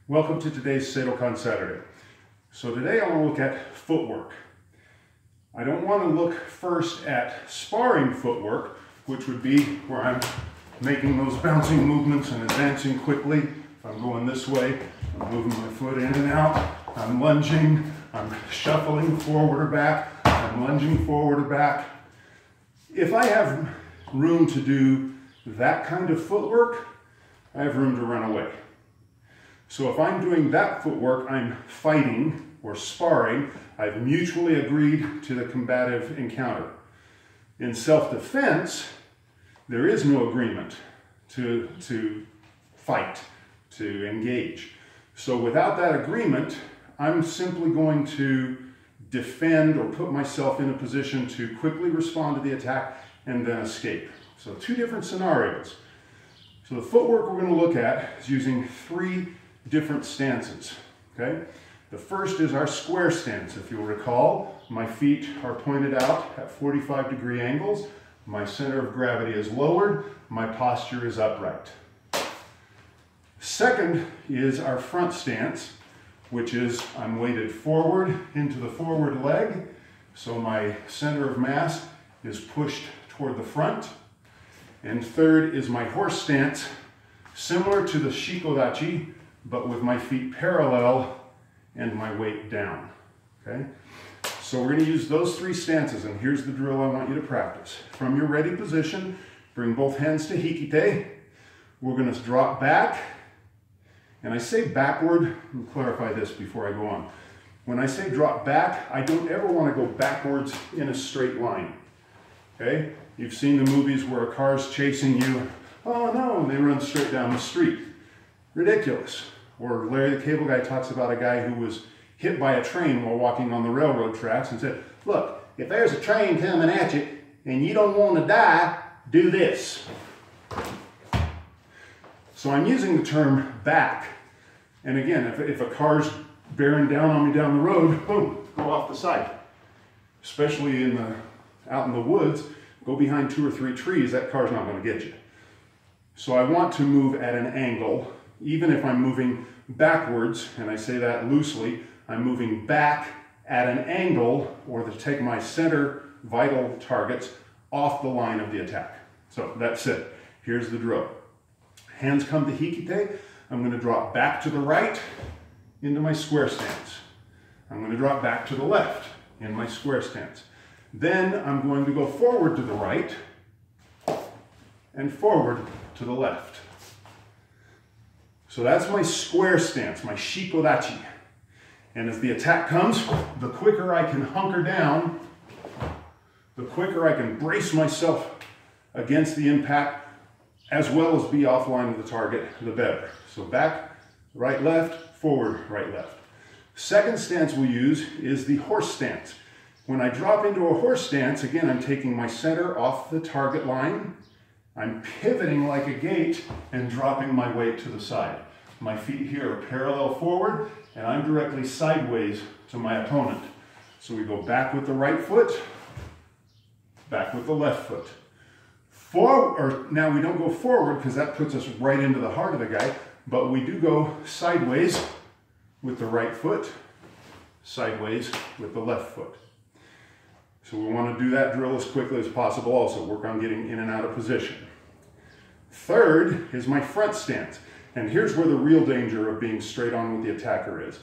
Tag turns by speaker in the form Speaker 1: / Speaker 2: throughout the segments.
Speaker 1: Welcome to today's Seidokan Saturday. So today I want to look at footwork. I don't want to look first at sparring footwork, which would be where I'm making those bouncing movements and advancing quickly. If I'm going this way, I'm moving my foot in and out, I'm lunging, I'm shuffling forward or back, I'm lunging forward or back. If I have room to do that kind of footwork, I have room to run away. So if I'm doing that footwork, I'm fighting or sparring. I've mutually agreed to the combative encounter. In self-defense, there is no agreement to fight, to engage. So without that agreement, I'm simply going to defend or put myself in a position to quickly respond to the attack and then escape. So two different scenarios. So the footwork we're going to look at is using three different stances, okay? The first is our square stance. If you'll recall, my feet are pointed out at 45-degree angles. My center of gravity is lowered. My posture is upright. Second is our front stance, which is I'm weighted forward into the forward leg. So my center of mass is pushed toward the front. And third is my horse stance, similar to the shikodachi, but with my feet parallel and my weight down, okay? So we're going to use those three stances, and here's the drill I want you to practice. From your ready position, bring both hands to hikite. We're going to drop back, and I say backward. Let me clarify this before I go on. When I say drop back, I don't ever want to go backwards in a straight line, okay? You've seen the movies where a car's chasing you, oh no, and they run straight down the street. Ridiculous. Or Larry the Cable Guy talks about a guy who was hit by a train while walking on the railroad tracks and said, look, if there's a train coming at you and you don't want to die, do this. So I'm using the term back. And again, if a car's bearing down on me down the road, boom, go off the side. Especially out in the woods, go behind 2 or 3 trees, that car's not going to get you. So I want to move at an angle. Even if I'm moving backwards, and I say that loosely, I'm moving back at an angle, or to take my center vital targets off the line of the attack. So that's it. Here's the drill. Hands come to hikite. I'm going to drop back to the right into my square stance. I'm going to drop back to the left in my square stance. Then I'm going to go forward to the right and forward to the left. So that's my square stance, my shikodachi. And as the attack comes, the quicker I can hunker down, the quicker I can brace myself against the impact, as well as be offline of the target, the better. So back, right, left, forward, right, left. Second stance we'll use is the horse stance. When I drop into a horse stance, again, I'm taking my center off the target line. I'm pivoting like a gate and dropping my weight to the side. My feet here are parallel forward, and I'm directly sideways to my opponent. So we go back with the right foot, back with the left foot. Now we don't go forward because that puts us right into the heart of the guy, but we do go sideways with the right foot, sideways with the left foot. So we want to do that drill as quickly as possible also. Work on getting in and out of position. Third is my front stance. And here's where the real danger of being straight on with the attacker is.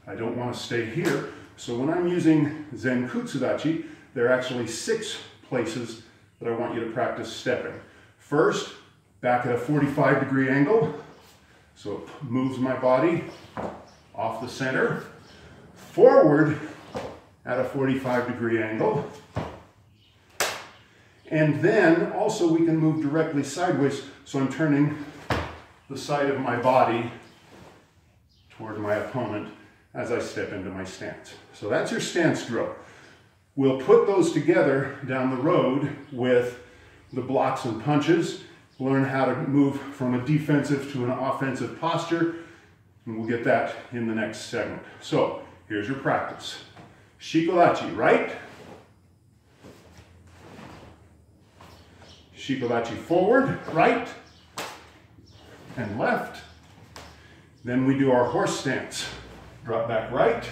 Speaker 1: I don't want to stay here. So when I'm using Zenkutsudachi, there are actually 6 places that I want you to practice stepping. First, back at a 45-degree angle. So it moves my body off the center. Forward at a 45-degree angle. And then also we can move directly sideways, so I'm turning the side of my body toward my opponent as I step into my stance. So that's your stance drill. We'll put those together down the road with the blocks and punches, learn how to move from a defensive to an offensive posture, and we'll get that in the next segment. So here's your practice. Shikodachi, right? Shikodachi forward, right, and left. Then we do our horse stance. Drop back right.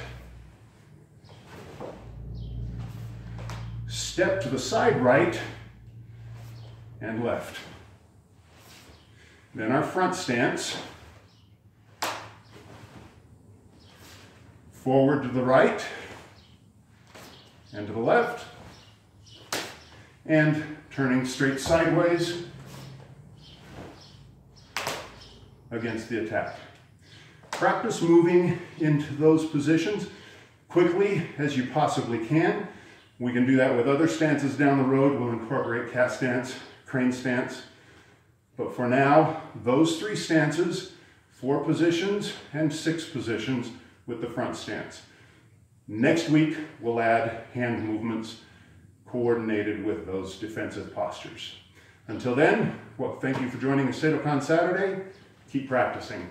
Speaker 1: Step to the side right and left. Then our front stance. Forward to the right and to the left. And turning straight sideways against the attack. Practice moving into those positions quickly as you possibly can. We can do that with other stances down the road. We'll incorporate cat stance, crane stance. But for now, those 3 stances, 4 positions and 6 positions with the front stance. Next week, we'll add hand movements coordinated with those defensive postures. Until then, well, thank you for joining the Seidokan Saturday. Keep practicing.